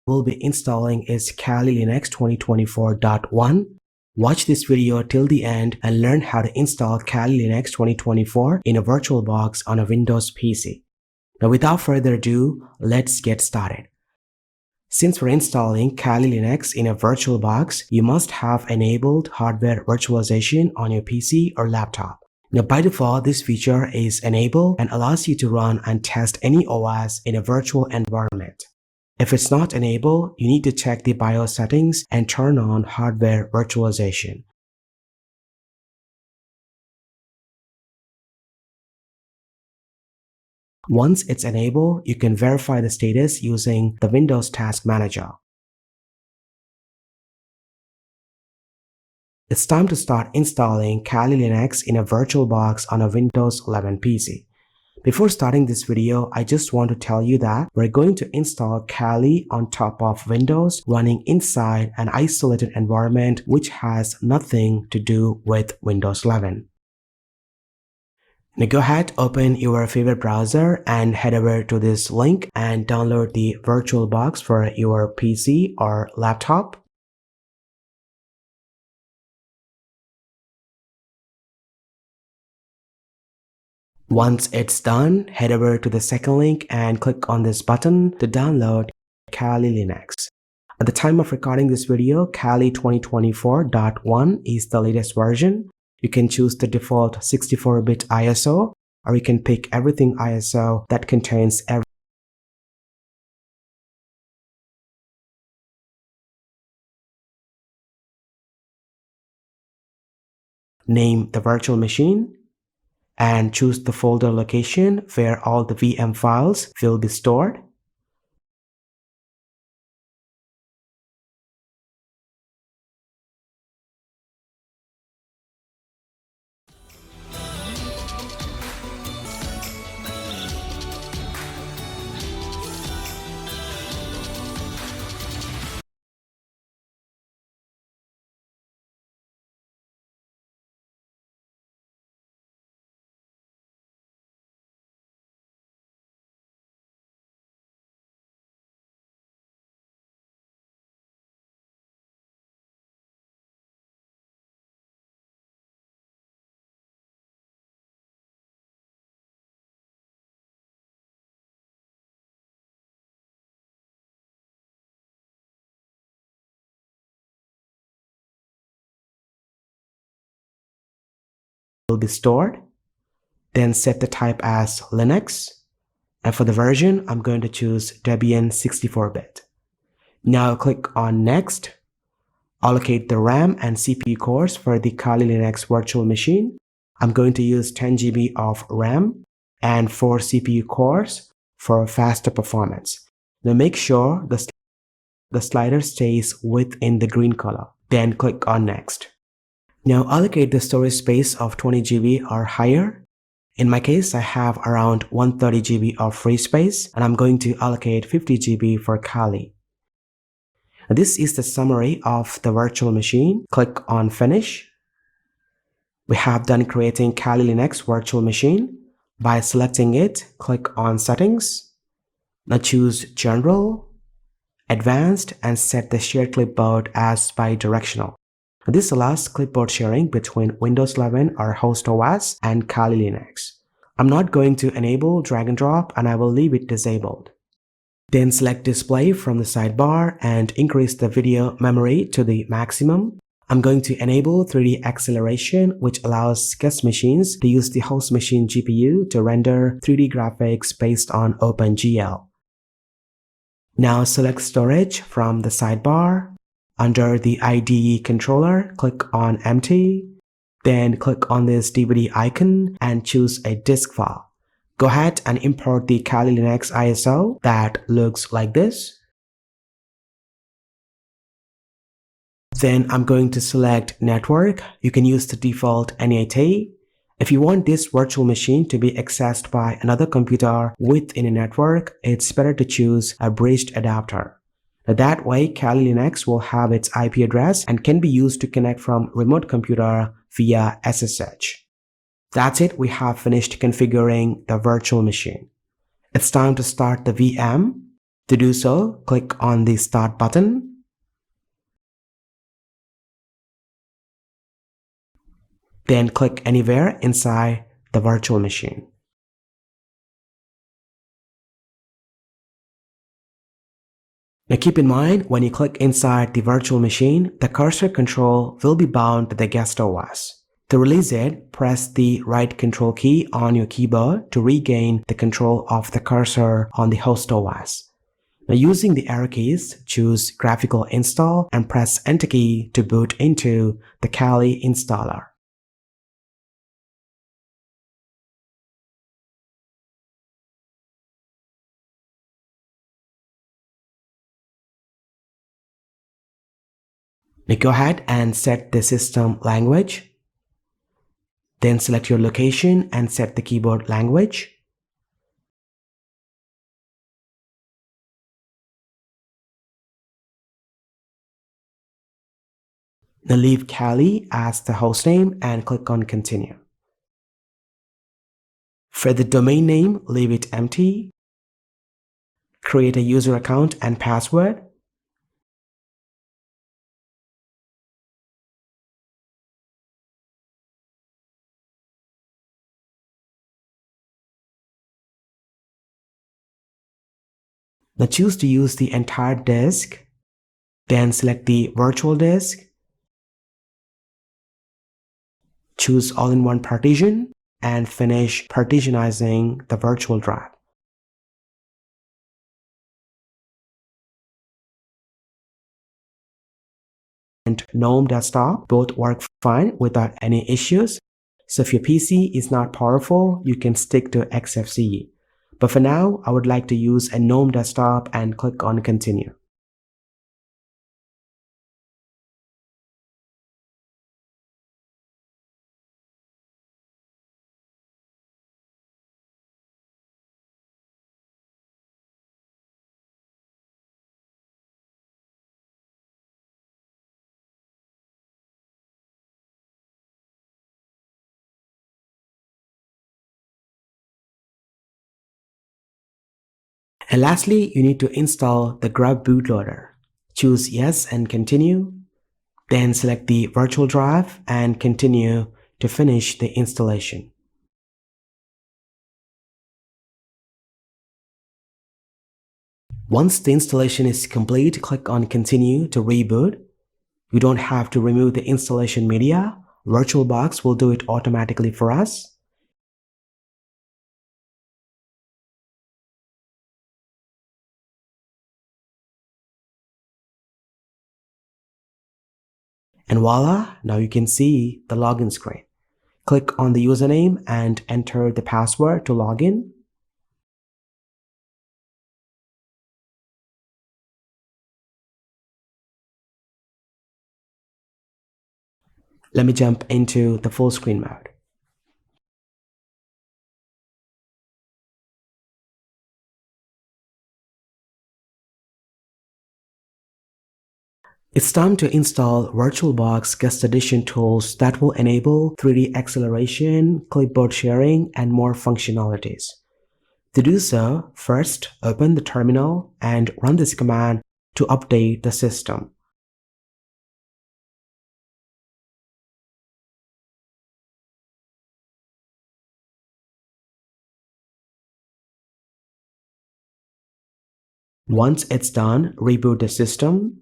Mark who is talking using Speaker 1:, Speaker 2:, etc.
Speaker 1: will be installing is Kali Linux 2024.1. Watch this video till the end and learn how to install Kali Linux 2024 in a VirtualBox on a Windows PC. Now without further ado, let's get started. Since we're installing Kali Linux in a VirtualBox, you must have enabled hardware virtualization on your PC or laptop. Now by default, this feature is enabled and allows you to run and test any OS in a virtual environment. If it's not enabled, you need to check the BIOS settings and turn on hardware virtualization. Once it's enabled, you can verify the status using the Windows Task Manager. It's time to start installing Kali Linux in a VirtualBox on a Windows 11 PC. Before starting this video, I just want to tell you that we're going to install Kali on top of Windows running inside an isolated environment which has nothing to do with Windows 11. Now go ahead, open your favorite browser and head over to this link and download the VirtualBox for your PC or laptop. Once it's done, head over to the second link and click on this button to download Kali Linux. At the time of recording this video, Kali 2024.1 is the latest version. You can choose the default 64-bit ISO, or you can pick everything ISO that contains name the virtual machine, and choose the folder location where all the VM files will be stored. Will be stored. Then set the type as Linux, and for the version I'm going to choose Debian 64-bit. Now click on Next. Allocate the RAM and CPU cores for the Kali Linux virtual machine. I'm going to use 10 GB of RAM and 4 CPU cores for faster performance. Now make sure the slider stays within the green color. Then click on Next. Now allocate the storage space of 20 GB or higher. In my case, I have around 130 GB of free space, and I'm going to allocate 50 GB for Kali. This is the summary of the virtual machine. Click on Finish. We have done creating Kali Linux virtual machine. By selecting it, click on Settings. Now choose General, Advanced, and set the Share Clipboard as bidirectional. This allows clipboard sharing between Windows 11 or host OS and Kali Linux. I'm not going to enable drag and drop, and I will leave it disabled. Then select Display from the sidebar and increase the video memory to the maximum. I'm going to enable 3D acceleration, which allows guest machines to use the host machine GPU to render 3D graphics based on OpenGL. Now select Storage from the sidebar. Under the IDE controller, click on Empty, then click on this DVD icon and choose a disk file. Go ahead and import the Kali Linux ISO that looks like this. Then I'm going to select Network. You can use the default NAT. If you want this virtual machine to be accessed by another computer within a network, it's better to choose a bridged adapter. That way, Kali Linux will have its IP address and can be used to connect from remote computer via SSH. That's it, we have finished configuring the virtual machine. It's time to start the VM. To do so, click on the Start button. Then click anywhere inside the virtual machine. Now keep in mind, when you click inside the virtual machine, the cursor control will be bound to the guest OS. To release it, press the right control key on your keyboard to regain the control of the cursor on the host OS. Now using the arrow keys, choose Graphical Install and press Enter key to boot into the Kali installer. Now go ahead and set the system language. Then select your location and set the keyboard language. Now leave Kali as the hostname and click on Continue. For the domain name, leave it empty. Create a user account and password. Now choose to use the entire disk. Then select the virtual disk. Choose all-in-one partition and finish partitionizing the virtual drive. And GNOME Desktop both work fine without any issues. So if your PC is not powerful, you can stick to XFCE. But for now, I would like to use a GNOME Desktop and click on Continue. And lastly, you need to install the Grub bootloader. Choose Yes and Continue. Then select the virtual drive and continue to finish the installation. Once the installation is complete, click on Continue to reboot. You don't have to remove the installation media. VirtualBox will do it automatically for us. And voila, now you can see the login screen. Click on the username and enter the password to log in. Let me jump into the full screen mode. It's time to install VirtualBox Guest Edition tools that will enable 3D acceleration, clipboard sharing, and more functionalities. To do so, first open the terminal and run this command to update the system. Once it's done, reboot the system.